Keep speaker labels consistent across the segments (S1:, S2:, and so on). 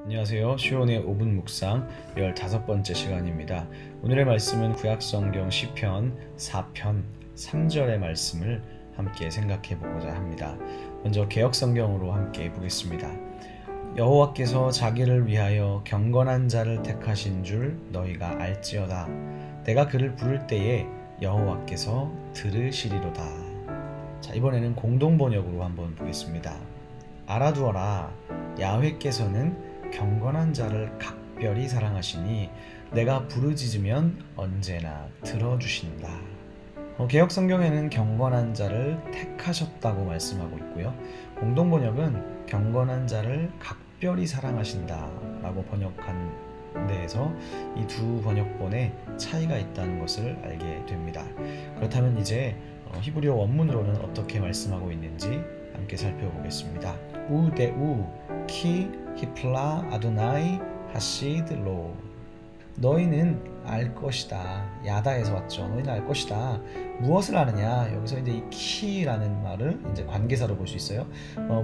S1: 안녕하세요. 시온의 5분 묵상 15번째 시간입니다. 오늘의 말씀은 구약성경 시편 4편 3절의 말씀을 함께 생각해 보고자 합니다. 먼저 개역성경으로 함께 보겠습니다. 여호와께서 자기를 위하여 경건한 자를 택하신 줄 너희가 알지어다. 내가 그를 부를 때에 여호와께서 들으시리로다. 자, 이번에는 공동번역으로 한번 보겠습니다. 알아두어라. 야훼께서는 경건한 자를 각별히 사랑하시니 내가 부르짖으면 언제나 들어주신다. 개역성경에는 경건한 자를 택하셨다고 말씀하고 있고요. 공동번역은 경건한 자를 각별히 사랑하신다 라고 번역한 데에서 이 두 번역본에 차이가 있다는 것을 알게 됩니다. 그렇다면 이제 히브리어 원문으로는 어떻게 말씀하고 있는지 함께 살펴보겠습니다. 우데우 키 히플라 아도나이 하시드 로. 너희는 알 것이다. 야다에서 왔죠. 너희는 알 것이다. 무엇을 아느냐? 여기서 이제 이 키라는 말을 이제 관계사로 볼 수 있어요.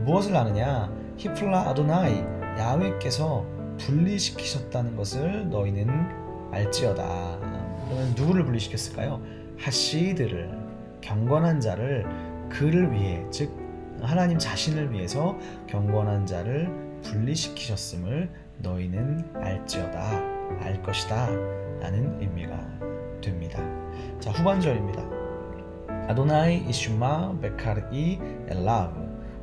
S1: 무엇을 아느냐? 히플라 아도나이, 야훼께서 분리시키셨다는 것을 너희는 알지어다. 그러면 누구를 분리시켰을까요? 하시드를, 경건한 자를, 그를 위해, 즉 하나님 자신을 위해서 경건한 자를 분리시키셨음을 너희는 알지어다, 알 것이다 라는 의미가 됩니다. 자, 후반절입니다. 아도나이 이슈마 베카르이 엘라브.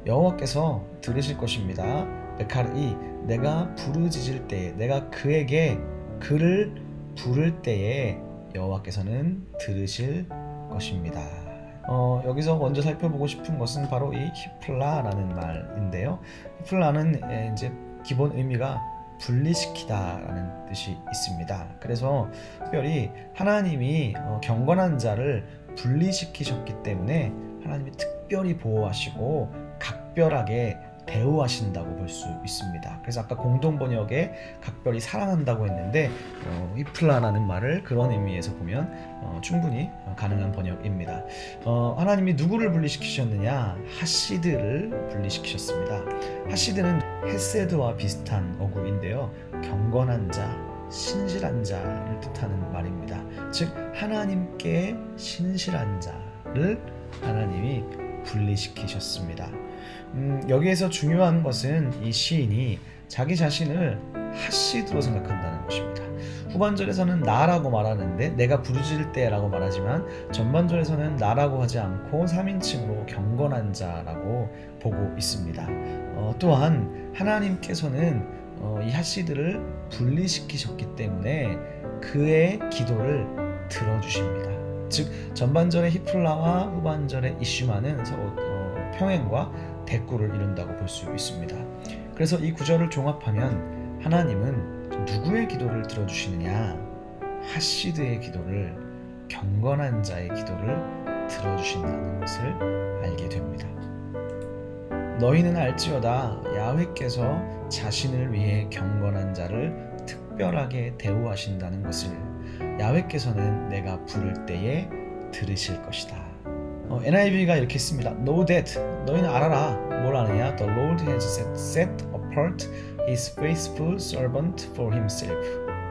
S1: 여호와께서 들으실 것입니다. 베카르이, 내가 부르짖을 때에, 내가 그에게 그를 부를 때에 여호와께서는 들으실 것입니다. 여기서 먼저 살펴보고 싶은 것은 바로 이 히플라라는 말인데요. 히플라는 이제 기본 의미가 분리시키다라는 뜻이 있습니다. 그래서 특별히 하나님이 경건한 자를 분리시키셨기 때문에 하나님이 특별히 보호하시고 각별하게 대우하신다고 볼 수 있습니다. 그래서 아까 공동번역에 각별히 사랑한다고 했는데 히플라라는 말을 그런 의미에서 보면 충분히 가능한 번역입니다. 하나님이 누구를 분리시키셨느냐? 하시드를 분리시키셨습니다. 하시드는 헤세드와 비슷한 어구인데요. 경건한 자, 신실한 자를 뜻하는 말입니다. 즉 하나님께 신실한 자를 하나님이 분리시키셨습니다. 여기에서 중요한 것은 이 시인이 자기 자신을 하시드로 생각한다는 것입니다. 후반절에서는 나라고 말하는데 내가 부르짖을 때라고 말하지만 전반절에서는 나라고 하지 않고 3인칭으로 경건한 자라고 보고 있습니다. 또한 하나님께서는 이 하시드를 분리시키셨기 때문에 그의 기도를 들어주십니다. 즉 전반절의 히플라와 후반절의 이슈마는 서로 평행과 대꾸를 이룬다고 볼 수 있습니다. 그래서 이 구절을 종합하면 하나님은 누구의 기도를 들어주시느냐? 하시드의 기도를, 경건한 자의 기도를 들어주신다는 것을 알게 됩니다. 너희는 알지어다. 야훼께서 자신을 위해 경건한 자를 특별하게 대우하신다는 것을. 야훼께서는 내가 부를 때에 들으실 것이다. NIV가 이렇게 씁니다. Know that, 너희는 알아라. 뭘 아느냐? The Lord has set apart His faithful servant for Himself.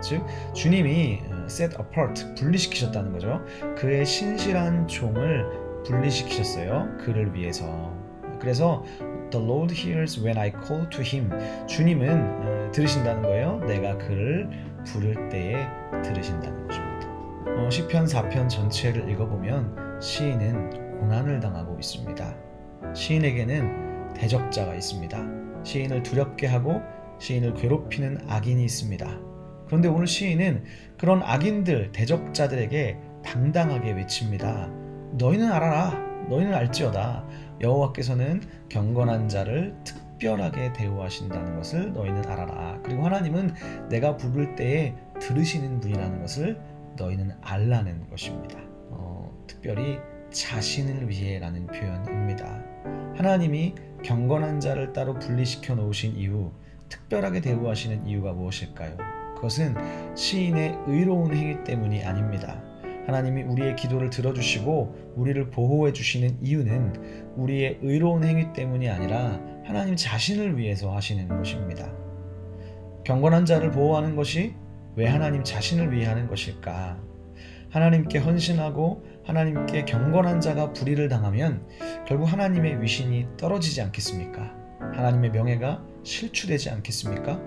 S1: 즉 주님이 set apart, 분리시키셨다는 거죠. 그의 신실한 종을 분리시키셨어요. 그를 위해서. 그래서 The Lord hears when I call to Him. 주님은 들으신다는 거예요. 내가 그를 부를 때에 들으신다는 것입니다. 시편 4편 전체를 읽어보면 시인은 고난을 당하고 있습니다. 시인에게는 대적자가 있습니다. 시인을 두렵게 하고 시인을 괴롭히는 악인이 있습니다. 그런데 오늘 시인은 그런 악인들, 대적자들에게 당당하게 외칩니다. 너희는 알아라. 너희는 알지어다. 여호와께서는 경건한 자를 특별하게 대우하신다는 것을 너희는 알아라. 그리고 하나님은 내가 부를 때에 들으시는 분이라는 것을 너희는 알라는 것입니다. 특별히 자신을 위해라는 표현입니다. 하나님이 경건한 자를 따로 분리시켜 놓으신 이유, 특별하게 대우하시는 이유가 무엇일까요? 그것은 시인의 의로운 행위 때문이 아닙니다. 하나님이 우리의 기도를 들어주시고 우리를 보호해 주시는 이유는 우리의 의로운 행위 때문이 아니라 하나님 자신을 위해서 하시는 것입니다. 경건한 자를 보호하는 것이 왜 하나님 자신을 위해 하는 것일까? 하나님께 헌신하고 하나님께 경건한 자가 불의를 당하면 결국 하나님의 위신이 떨어지지 않겠습니까? 하나님의 명예가 실추되지 않겠습니까?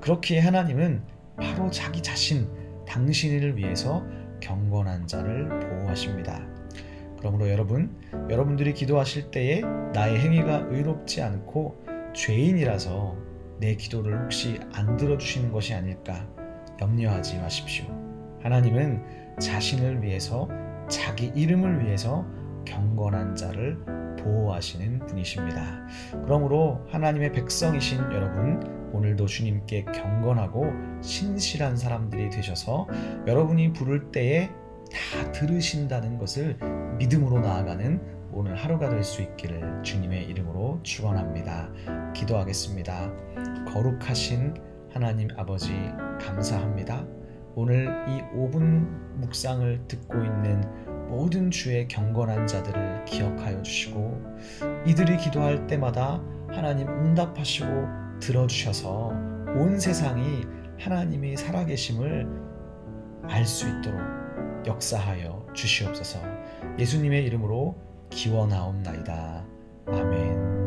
S1: 그렇기에 하나님은 바로 자기 자신, 당신을 위해서 경건한 자를 보호하십니다. 그러므로 여러분들이 기도하실 때에 나의 행위가 의롭지 않고 죄인이라서 내 기도를 혹시 안 들어주시는 것이 아닐까 염려하지 마십시오. 하나님은 자신을 위해서, 자기 이름을 위해서 경건한 자를 보호하시는 분이십니다. 그러므로 하나님의 백성이신 여러분, 오늘도 주님께 경건하고 신실한 사람들이 되셔서 여러분이 부를 때에 다 들으신다는 것을 믿음으로 나아가는 오늘 하루가 될 수 있기를 주님의 이름으로 축원합니다. 기도하겠습니다. 거룩하신 하나님 아버지, 감사합니다. 오늘 이 5분 묵상을 듣고 있는 모든 주의 경건한 자들을 기억하여 주시고 이들이 기도할 때마다 하나님 응답하시고 들어주셔서 온 세상이 하나님이 살아계심을 알 수 있도록 역사하여 주시옵소서. 예수님의 이름으로 기원하옵나이다. 아멘.